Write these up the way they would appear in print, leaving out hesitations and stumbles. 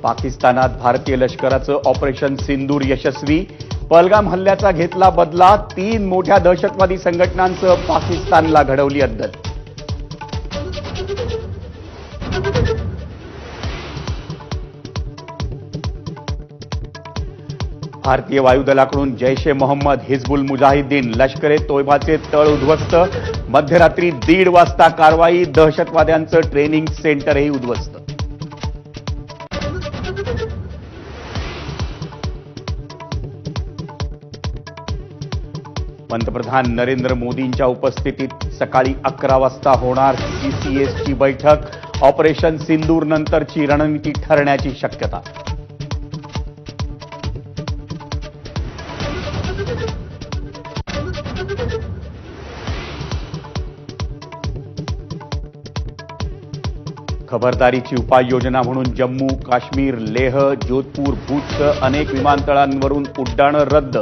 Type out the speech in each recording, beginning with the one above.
पाकिस्तानात भारतीय लष्कराचं ऑपरेशन सिंदूर यशस्वी। पहलगाम हल्ल्याचा घेतला बदला। 3 मोठ्या दहशतवादी संघटनांसह पाकिस्तानला घडवली अद्दल। भारतीय वायुदलाकडून जैश-ए-मोहम्मद, हिजबुल मुजाहिदीन, लष्कर-ए-तोयबाचे तळ उद्ध्वस्त। मध्यरात्री 1:30 वाजता कारवाई। दहशतवाद्यांचं ट्रेनिंग सेंटरही उद्ध्वस्त। पंतप्रधान नरेंद्र मोदींच्या उपस्थितीत सकाळी 11 वाजता होणार सीसीएसची बैठक। ऑपरेशन सिंदूर नंतरची रणनीती ठरण्याची शक्यता। खबरदारीची उपाययोजना म्हणून जम्मू, काश्मीर, लेह, जोधपूर, भूजसह अनेक विमानतळांवरून उड्डाणं रद्द।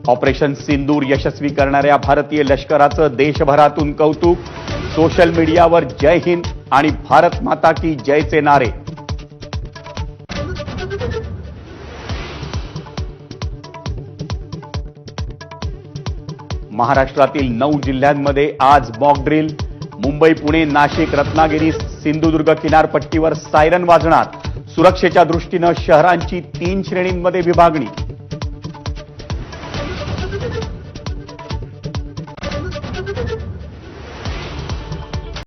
ऑपरेशन सिंदूर यशस्वी करणाऱ्या भारतीय लष्कराचं देशभरातून कौतुक। सोशल मीडियावर जय हिंद आणि भारत माता की जयचे नारे। महाराष्ट्रातील 9 जिल्ह्यांमध्ये आज मॉक ड्रिल। मुंबई, पुणे, नाशिक, रत्नागिरी, सिंधुदुर्ग किनारपट्टीवर सायरन वाजणार। सुरक्षेच्या दृष्टीनं शहरांची 3 श्रेणींमध्ये विभागणी।